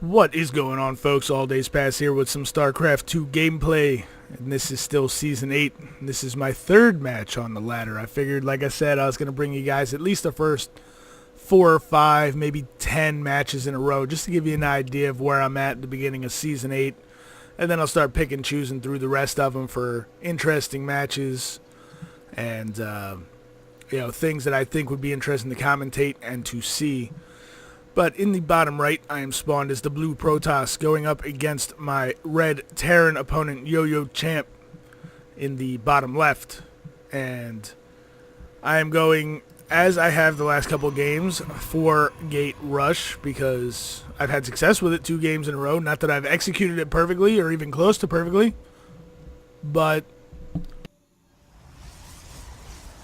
What is going on, folks? AllDaysPass here with some Starcraft 2 gameplay, and this is still Season 8. This is my third match on the ladder. I figured, like I said, I was going to bring you guys at least the first 4 or 5, maybe 10 matches in a row, just to give you an idea of where I'm at the beginning of Season 8, and then I'll start picking and choosing through the rest of them for interesting matches and, things that I think would be interesting to commentate and to see. But in the bottom right, I am spawned as the blue Protoss going up against my red Terran opponent, Yo-Yo Champ, in the bottom left. And I am going, as I have the last couple games, 4-gate rush because I've had success with it 2 games in a row. Not that I've executed it perfectly or even close to perfectly, but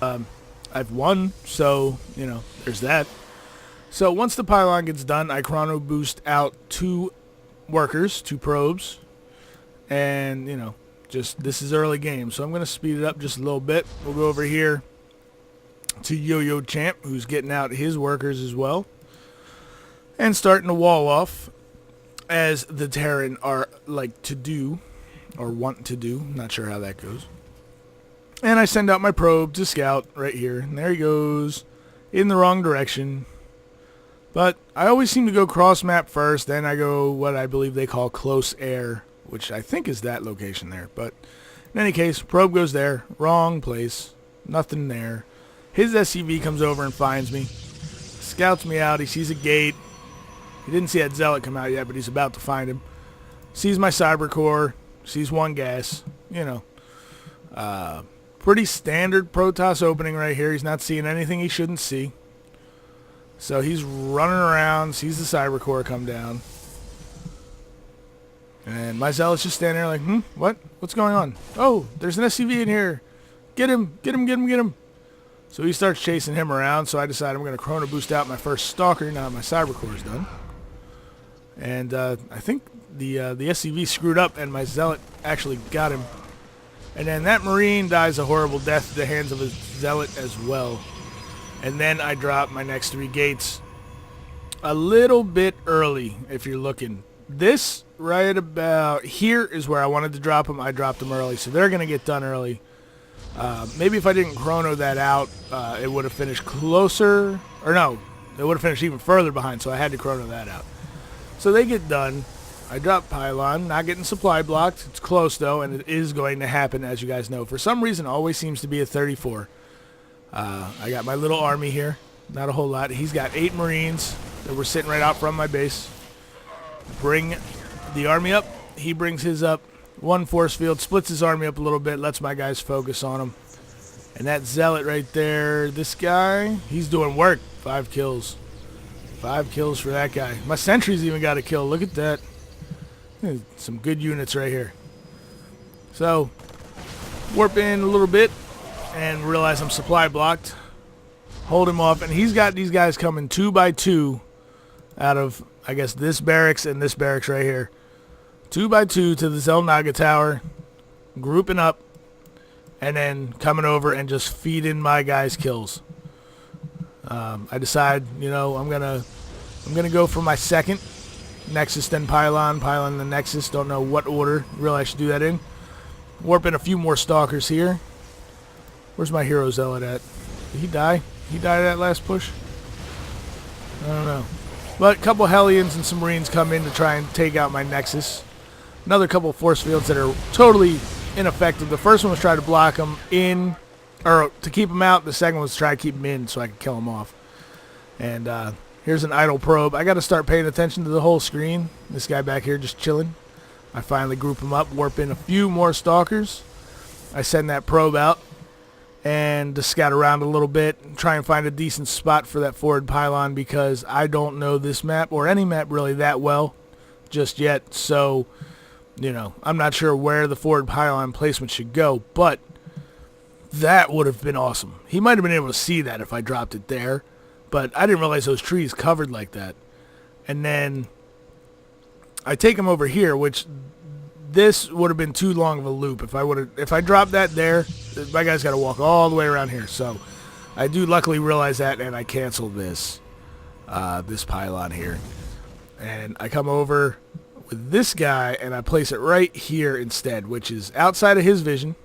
I've won, so, there's that. So once the pylon gets done, I chrono boost out 2 workers, 2 probes, and, this is early game, so I'm going to speed it up just a little bit. We'll go over here to Yo-Yo Champ, who's getting out his workers as well, and starting to wall off, as the Terran are like to do, or want to do. Not sure how that goes. And I send out my probe to scout right here, and there he goes, in the wrong direction. But I always seem to go cross-map first, then I go what I believe they call close air, which I think is that location there. But in any case, probe goes there, wrong place, nothing there. His SCV comes over and finds me, scouts me out, he sees a gate. He didn't see that Zealot come out yet, but he's about to find him. Sees my Cyber Core, sees 1 gas, pretty standard Protoss opening right here. He's not seeing anything he shouldn't see. So he's running around, sees the Cyber Core come down. And my Zealot's just standing there like, what? What's going on? Oh, there's an SCV in here. Get him, get him, get him, get him. So he starts chasing him around, so I decide I'm going to chrono boost out my first Stalker now that my Cyber Core is done. And I think the SCV screwed up and my Zealot actually got him. And then that Marine dies a horrible death at the hands of his Zealot as well. And then I drop my next 3 gates a little bit early, if you're looking. This right about here is where I wanted to drop them. I dropped them early, so they're going to get done early. Maybe if I didn't chrono that out, it would have finished closer. Or no, it would have finished even further behind, so I had to chrono that out. So they get done. I drop pylon, not getting supply blocked. It's close, though, and it is going to happen, as you guys know. For some reason, it always seems to be a 34. I got my little army here. Not a whole lot. He's got 8 Marines that were sitting right out from my base. Bring the army up. He brings his up. 1 force field. Splits his army up a little bit. Lets my guys focus on him. And that Zealot right there, this guy, he's doing work. 5 kills. 5 kills for that guy. My sentry's even got a kill. Look at that. Some good units right here. So, warp in a little bit. And realize I'm supply blocked. Hold him off. And he's got these guys coming 2 by 2 out of, I guess, this barracks and this barracks right here. 2 by 2 to the Zelnaga Tower. Grouping up. And then coming over and just feeding my guys kills. I decide, I'm gonna go for my second. Nexus then Pylon. Pylon then Nexus. Don't know what order. Really I should do that in. Warp in a few more Stalkers here. Where's my hero Zealot at? Did he die? He died at that last push? I don't know. But a couple Hellions and some Marines come in to try and take out my Nexus. Another couple force fields that are totally ineffective. The first one was try to block them in, or to keep them out. The second one was try to keep them in so I could kill them off. And here's an idle probe. I got to start paying attention to the whole screen. This guy back here just chilling. I finally group him up, warp in a few more Stalkers. I send that probe out. And to scout around a little bit and try and find a decent spot for that forward pylon because I don't know this map or any map really that well just yet. So, I'm not sure where the forward pylon placement should go, but that would have been awesome. He might have been able to see that if I dropped it there, but I didn't realize those trees covered like that. And then I take him over here, which this would have been too long of a loop. If I dropped that there, my guy's got to walk all the way around here. So I do luckily realize that, and I canceled this pylon here. And I come over with this guy, and I place it right here instead, which is outside of his vision.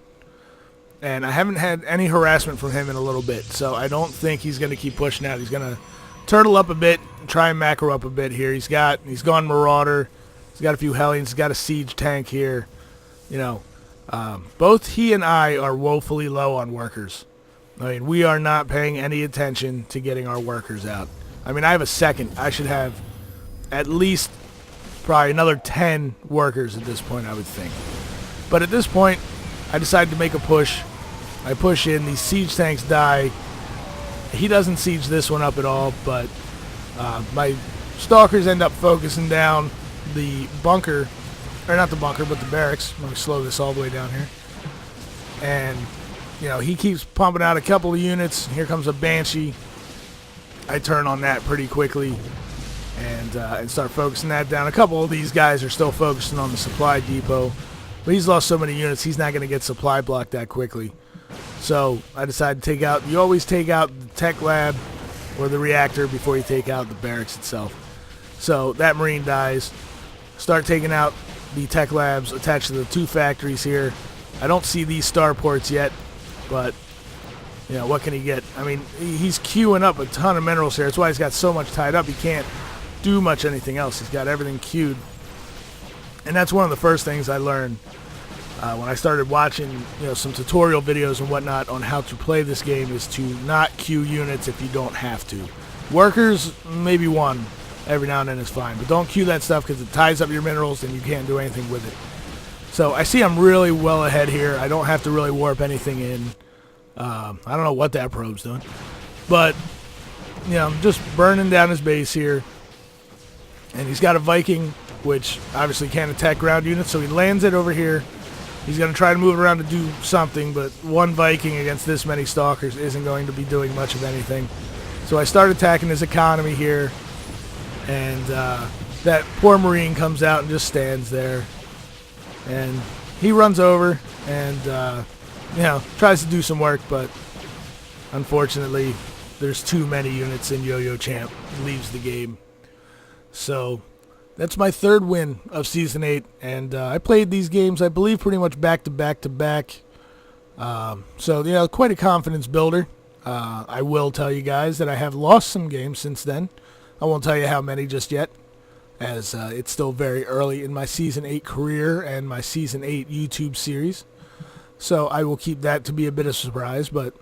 And I haven't had any harassment from him in a little bit, so I don't think he's going to keep pushing out. He's going to turtle up a bit, try and macro up a bit here. He's gone Marauder. He's got a few Hellions. He's got a Siege tank here. You know, both he and I are woefully low on workers. I mean, we are not paying any attention to getting our workers out. I mean, I have a second. I should have at least probably another 10 workers at this point, I would think. But at this point, I decided to make a push. I push in. These siege tanks die. He doesn't siege this one up at all, but my stalkers end up focusing down the bunker, or not the bunker, but the barracks. Let me slow this all the way down here. And, you know, he keeps pumping out a couple of units. Here comes a Banshee. I turn on that pretty quickly and start focusing that down. A couple of these guys are still focusing on the supply depot, but he's lost so many units, he's not going to get supply blocked that quickly. So I decided to take out, you always take out the tech lab or the reactor before you take out the barracks itself. So that Marine dies. Start taking out the tech labs attached to the 2 factories here. I don't see these starports yet, but you know, what can he get? I mean, he's queuing up a ton of minerals here. That's why he's got so much tied up. He can't do much anything else. He's got everything queued. And that's one of the first things I learned when I started watching, you know, some tutorial videos and whatnot on how to play this game, is to not queue units if you don't have to. Workers, maybe one every now and then is fine, but don't queue that stuff because it ties up your minerals and you can't do anything with it. So I see I'm really well ahead here. I don't have to really warp anything in. I don't know what that probe's doing, but you know, just burning down his base here. And he's got a Viking, which obviously can't attack ground units, so he lands it over here. He's going to try to move around to do something, but one Viking against this many stalkers isn't going to be doing much of anything. So I start attacking his economy here, and that poor Marine comes out and just stands there. And he runs over and, you know, tries to do some work, but unfortunately there's too many units and Yo-Yo Champ leaves the game. So that's my 3rd win of Season 8, and I played these games, I believe, pretty much back to back to back. So, you know, quite a confidence builder. I will tell you guys that I have lost some games since then. I won't tell you how many just yet, as it's still very early in my Season 8 career and my Season 8 YouTube series. So I will keep that to be a bit of a surprise, but,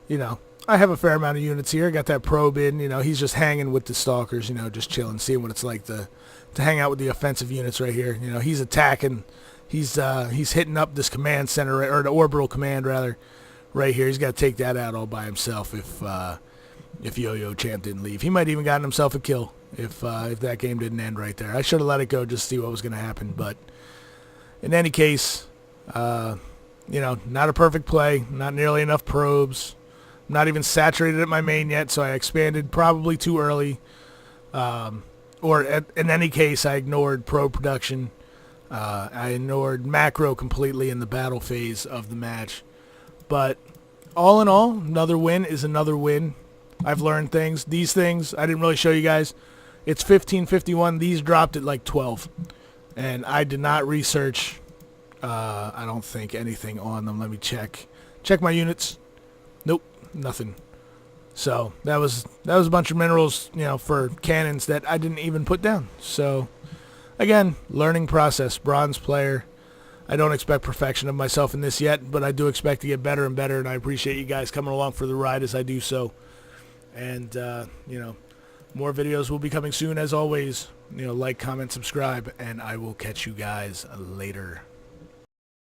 you know, I have a fair amount of units here. I got that probe in, you know, he's just hanging with the stalkers, you know, just chilling, seeing what it's like to hang out with the offensive units right here. You know, he's attacking, he's hitting up this command center, or the orbital command rather, right here. He's got to take that out all by himself if Yo-Yo Champ didn't leave. He might even gotten himself a kill if that game didn't end right there. I should have let it go just to see what was going to happen, but in any case, you know, not a perfect play, not nearly enough probes. I'm not even saturated at my main yet, so I expanded probably too early. In any case, I ignored probe production. I ignored macro completely in the battle phase of the match. But all in all, another win is another win. I've learned things. These things, I didn't really show you guys. It's 1551. These dropped at like 12. And I did not research, I don't think, anything on them. Let me check. Check my units. Nope, nothing. So that was a bunch of minerals, you know, for cannons that I didn't even put down. So again, learning process, bronze player. I don't expect perfection of myself in this yet, but I do expect to get better and better, and I appreciate you guys coming along for the ride as I do so. And you know, more videos will be coming soon as always. You know, like, comment, subscribe, and I will catch you guys later.